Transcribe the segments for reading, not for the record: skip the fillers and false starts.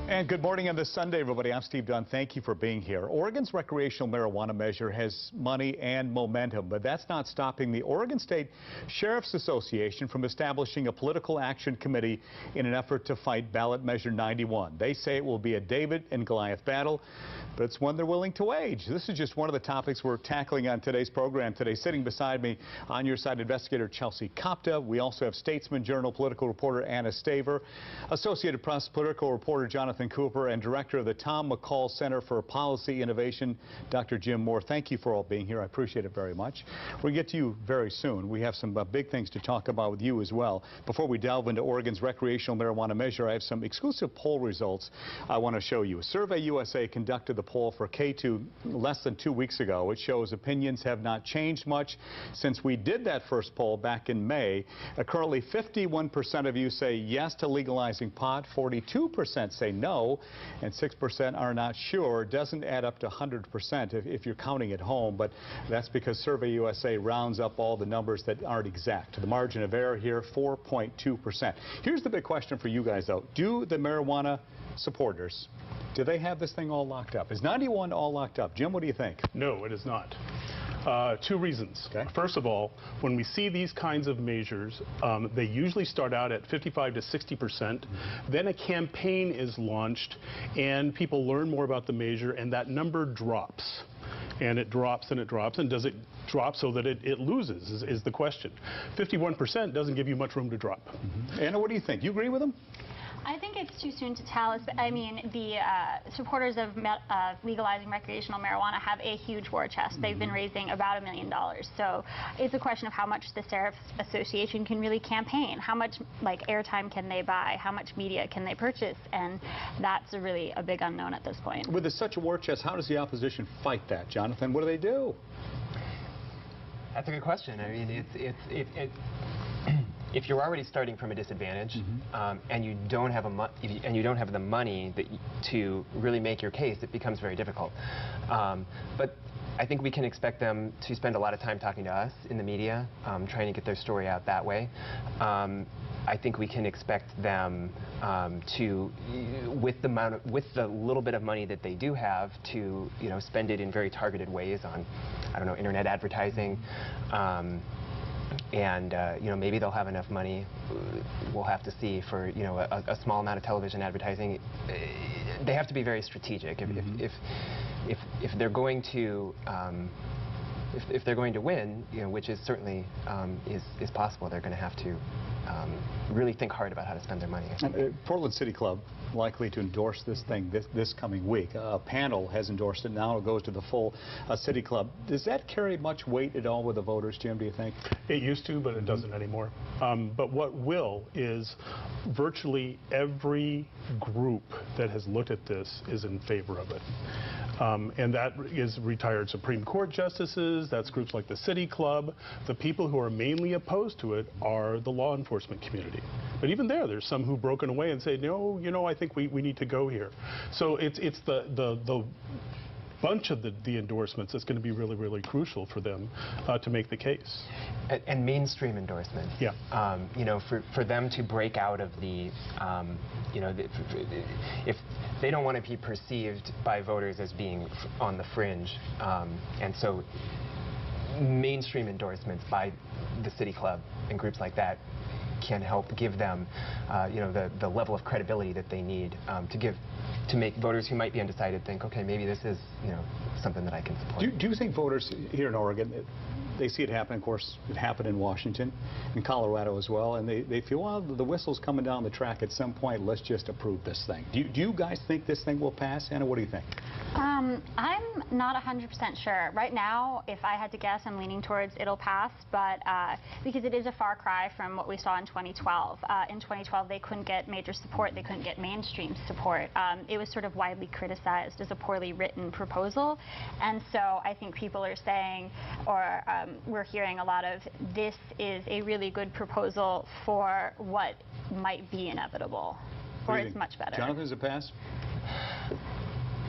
And good morning on this Sunday, everybody. I'm Steve Dunn. Thank you for being here. Oregon's recreational marijuana measure has money and momentum, but that's not stopping the Oregon State Sheriff's Association from establishing a political action committee in an effort to fight ballot measure 91. They say it will be a David and Goliath battle, but it's one they're willing to wage. This is just one of the topics we're tackling on today's program. Today, sitting beside me, on your side, investigator Chelsea Kopta. We also have Statesman Journal political reporter Anna Staver, Associated Press political reporter Jonathan Cooper, and director of the Tom McCall Center for Policy Innovation, Dr. Jim Moore. Thank you for all being here. I appreciate it very much. We'll get to you very soon. We have some big things to talk about with you as well. Before we delve into Oregon's recreational marijuana measure, I have some exclusive poll results I want to show you. SurveyUSA conducted the poll for KATU less than 2 weeks ago. It shows opinions have not changed much since we did that first poll back in May. Currently, 51% of you say yes to legalizing pot, 42% say no, and 6% are not sure. Doesn't add up to 100% if you're counting at home, but that's because SurveyUSA rounds up all the numbers that aren't exact. The margin of error here, 4.2%. Here's the big question for you guys, though. Do the marijuana supporters, do they have this thing all locked up? Is 91 all locked up? Jim, what do you think? No, it is not. Two reasons. Okay. First of all, when we see these kinds of measures, they usually start out at 55 to 60%. Then a campaign is launched, and people learn more about the measure, and that number drops. And it drops and it drops. And does it drop so that it loses is the question. 51% doesn't give you much room to drop. Anna, what do you think? You agree with them? I think it's too soon to tell. I mean, the supporters of legalizing recreational marijuana have a huge war chest. They've been raising about $1 million. So it's a question of how much the Sheriff's Association can really campaign. How much airtime can they buy? How much media can they purchase? And that's really a big unknown at this point. With such a war chest, how does the opposition fight that, Jonathan? What do they do? That's a good question. I mean, if you're already starting from a disadvantage and you don't have the money to really make your case, it becomes very difficult. But I think we can expect them to spend a lot of time talking to us in the media, trying to get their story out that way. I think we can expect them to, with the little bit of money that they do have, to spend it in very targeted ways on, I don't know, internet advertising. And maybe they'll have enough money. We'll have to see for a small amount of television advertising. They have to be very strategic. If they're going to if they're going to win, which is certainly is possible, they're going to have to really think hard about how to spend their money. Portland City Club likely to endorse this thing this coming week. A panel has endorsed it. Now it goes to the full City Club. Does that carry much weight at all with the voters, Jim, do you think? It used to, but it doesn't anymore. But what will is virtually every group that has looked at this is in favor of it. And that is retired Supreme Court justices, that's groups like the City Club. The people who are mainly opposed to it are the law enforcement community. But even there's some who've broken away and say, no, I think we need to go here. So it's the bunch of the endorsements that's going to be really, really crucial for them to make the case. And mainstream endorsements. Yeah. For them to break out of the, if they don't want to be perceived by voters as being on the fringe, and so mainstream endorsements by the City Club and groups like that can help give them, the level of credibility that they need to make voters who might be undecided think, okay, maybe this is, something that I can support. Do you think voters here in Oregon, they see it happen? Of course, it happened in Washington, in Colorado as well, and they feel, well, the whistle's coming down the track at some point, let's just approve this thing. Do you guys think this thing will pass? Anna, what do you think? I'm not 100% sure. Right now, if I had to guess, I'm leaning towards it'll pass, but because it is a far cry from what we saw in 2012. In 2012, they couldn't get major support. They couldn't get mainstream support. It was sort of widely criticized as a poorly written proposal. And so I think people are saying, or we're hearing a lot of, this is a really good proposal for what might be inevitable, or it's much better. Jonathan, is it pass?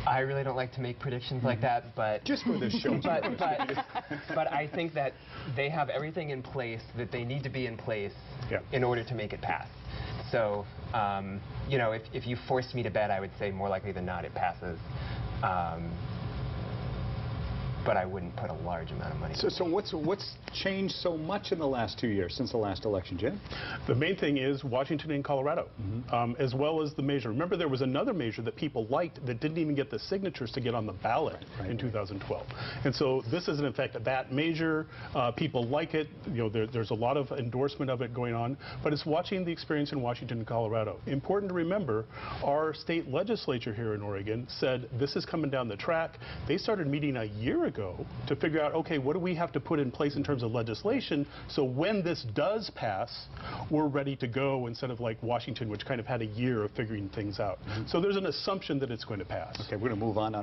I really don't like to make predictions like that, but just for this show. but I think that they have everything in place that they need to be in place in order to make it pass. So You know, if you forced me to bet, I would say more likely than not it passes. But I wouldn't put a large amount of money. So what's changed so much in the last 2 years since the last election, Jim? The main thing is Washington and Colorado, as well as the measure. Remember, there was another measure that people liked that didn't even get the signatures to get on the ballot in 2012. And so this is, in effect, that measure. People like it. You know, there's a lot of endorsement of it going on. But it's watching the experience in Washington and Colorado. Important to remember, our state legislature here in Oregon said this is coming down the track. They started meeting a year ago to figure out, okay, what do we have to put in place in terms of legislation so when this does pass, we're ready to go, instead of like Washington, which kind of had a year of figuring things out. So there's an assumption that it's going to pass. Okay, we're going to move on.